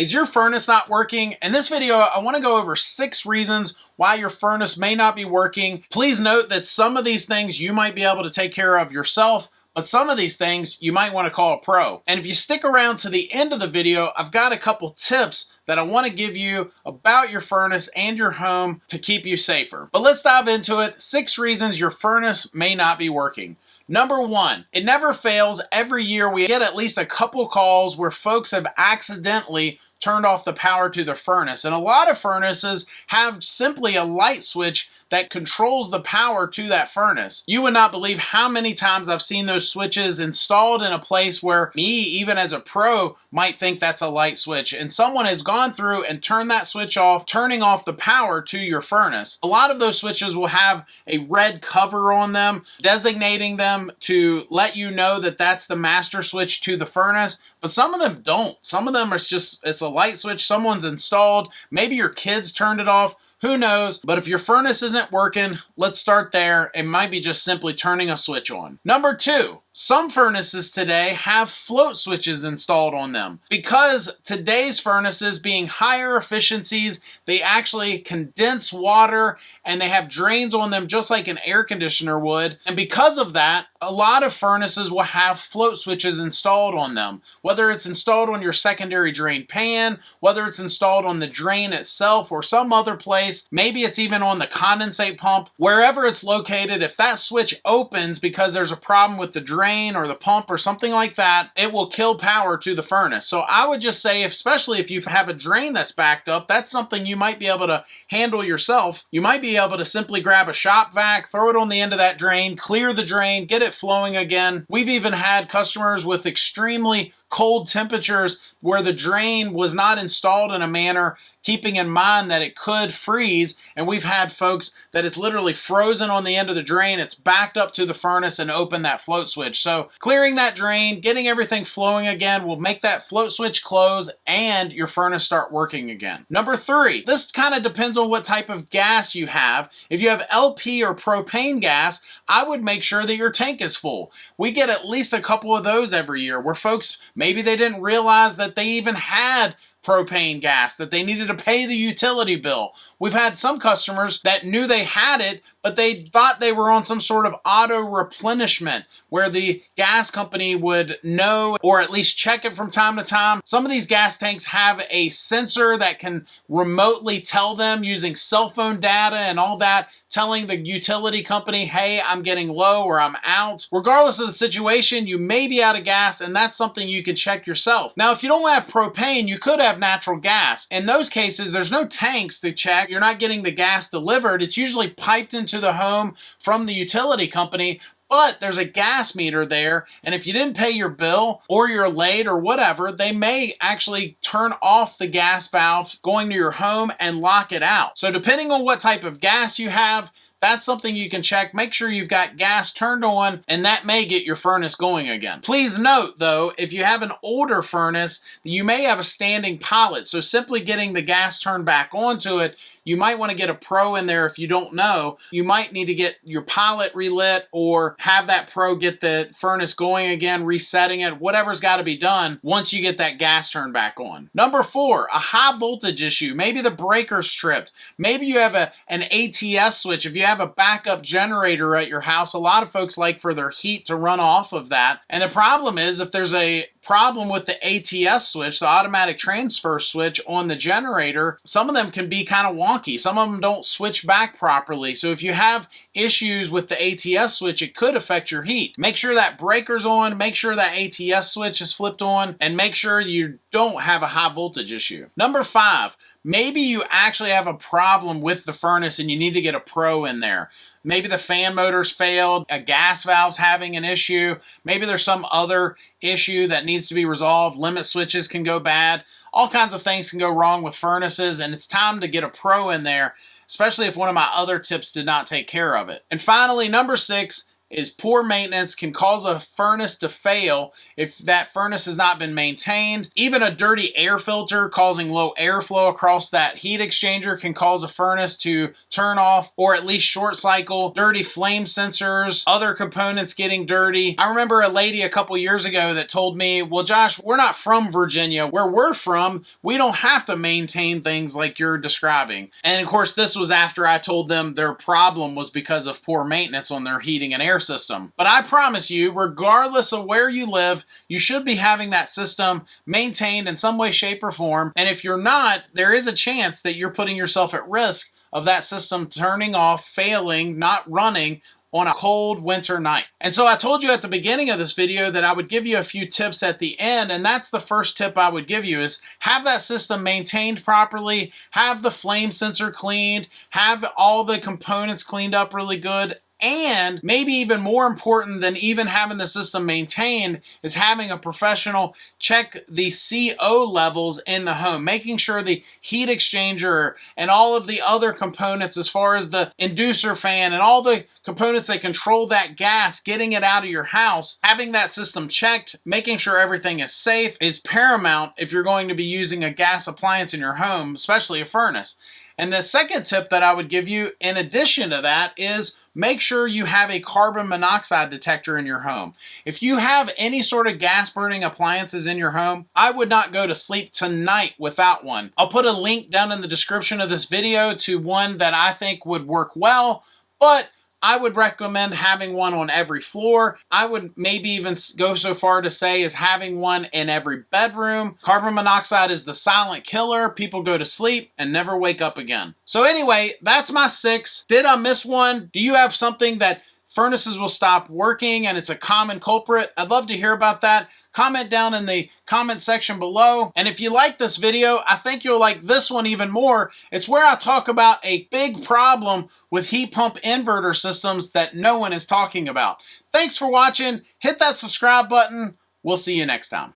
Is your furnace not working? In this video, I want to go over 6 reasons why your furnace may not be working. Please note that some of these things you might be able to take care of yourself, but some of these things you might want to call a pro. And if you stick around to the end of the video, I've got a couple tips that I want to give you about your furnace and your home to keep you safer. But let's dive into it. 6 reasons your furnace may not be working. Number 1, it never fails. Every year we get at least a couple calls where folks have accidentally turned off the power to the furnace. And a lot of furnaces have simply a light switch that controls the power to that furnace. You would not believe how many times I've seen those switches installed in a place where me, even as a pro, might think that's a light switch. And someone has gone through and turned that switch off, turning off the power to your furnace. A lot of those switches will have a red cover on them, designating them to let you know that that's the master switch to the furnace. But some of them don't. Some of them are just, it's a light switch someone's installed. Maybe your kids turned it off. Who knows? But if your furnace isn't working, let's start there. It might be just simply turning a switch on. Number 2, some furnaces today have float switches installed on them. Because today's furnaces, being higher efficiencies, they actually condense water and they have drains on them just like an air conditioner would. And because of that, a lot of furnaces will have float switches installed on them. Whether it's installed on your secondary drain pan, whether it's installed on the drain itself or some other place, maybe it's even on the condensate pump, wherever it's located, if that switch opens because there's a problem with the drain or the pump or something like that, it will kill power to the furnace. So I would just say, especially if you have a drain that's backed up, that's something you might be able to handle yourself. You might be able to simply grab a shop vac, throw it on the end of that drain, clear the drain, get it flowing again. We've even had customers with extremely cold temperatures where the drain was not installed in a manner keeping in mind that it could freeze, and we've had folks that it's literally frozen on the end of the drain, it's backed up to the furnace and opened that float switch. So clearing that drain, getting everything flowing again will make that float switch close and your furnace start working again. Number 3, this kind of depends on what type of gas you have. If you have LP or propane gas, I would make sure that your tank is full. We get at least a couple of those every year where folks, maybe they didn't realize that they even had propane gas, that they needed to pay the utility bill. We've had some customers that knew they had it, but they thought they were on some sort of auto replenishment where the gas company would know or at least check it from time to time. Some of these gas tanks have a sensor that can remotely tell them using cell phone data and all that, telling the utility company, hey, I'm getting low or I'm out. Regardless of the situation, you may be out of gas, and that's something you can check yourself. Now, if you don't have propane, you could have natural gas. In those cases, there's no tanks to check. You're not getting the gas delivered. It's usually piped into the home from the utility company, but there's a gas meter there, and if you didn't pay your bill or you're late or whatever, they may actually turn off the gas valve going to your home and lock it out. So depending on what type of gas you have, that's something you can check. Make sure you've got gas turned on, and that may get your furnace going again. Please note, though, if you have an older furnace, you may have a standing pilot. So simply getting the gas turned back onto it, you might want to get a pro in there if you don't know. You might need to get your pilot relit or have that pro get the furnace going again, resetting it, whatever's got to be done once you get that gas turned back on. Number 4, a high voltage issue. Maybe the breaker's tripped. Maybe you have an ATS switch. If you have a backup generator at your house, a lot of folks like for their heat to run off of that. And the problem is, if there's a problem with the ATS switch, the automatic transfer switch on the generator, some of them can be kind of wonky. Some of them don't switch back properly. So if you have issues with the ATS switch, it could affect your heat. Make sure that breaker's on, make sure that ATS switch is flipped on, and make sure you don't have a high voltage issue. Number 5, maybe you actually have a problem with the furnace and you need to get a pro in there. Maybe the fan motor's failed, a gas valve's having an issue, maybe there's some other issue that needs to be resolved, limit switches can go bad, all kinds of things can go wrong with furnaces, and it's time to get a pro in there, especially if one of my other tips did not take care of it. And finally, number 6, is poor maintenance can cause a furnace to fail if that furnace has not been maintained. Even a dirty air filter causing low airflow across that heat exchanger can cause a furnace to turn off or at least short cycle. Dirty flame sensors, other components getting dirty. I remember a lady a couple years ago that told me, well, Josh, we're not from Virginia. Where we're from, we don't have to maintain things like you're describing. And of course, this was after I told them their problem was because of poor maintenance on their heating and air system. But I promise you, regardless of where you live, you should be having that system maintained in some way, shape, or form. And if you're not, there is a chance that you're putting yourself at risk of that system turning off, failing, not running on a cold winter night. And so I told you at the beginning of this video that I would give you a few tips at the end, and that's the first tip I would give you is have that system maintained properly, have the flame sensor cleaned, have all the components cleaned up really good, and maybe even more important than even having the system maintained is having a professional check the CO levels in the home, making sure the heat exchanger and all of the other components as far as the inducer fan and all the components that control that gas, getting it out of your house, having that system checked, making sure everything is safe is paramount if you're going to be using a gas appliance in your home, especially a furnace. And the second tip that I would give you in addition to that is make sure you have a carbon monoxide detector in your home. If you have any sort of gas burning appliances in your home, I would not go to sleep tonight without one. I'll put a link down in the description of this video to one that I think would work well, but I would recommend having one on every floor. I would maybe even go so far to say as having one in every bedroom. Carbon monoxide is the silent killer. People go to sleep and never wake up again. So anyway, that's my 6. Did I miss one? Do you have something that furnaces will stop working and it's a common culprit? I'd love to hear about that. Comment down in the comment section below. And if you like this video, I think you'll like this one even more. It's where I talk about a big problem with heat pump inverter systems that no one is talking about. Thanks for watching. Hit that subscribe button. We'll see you next time.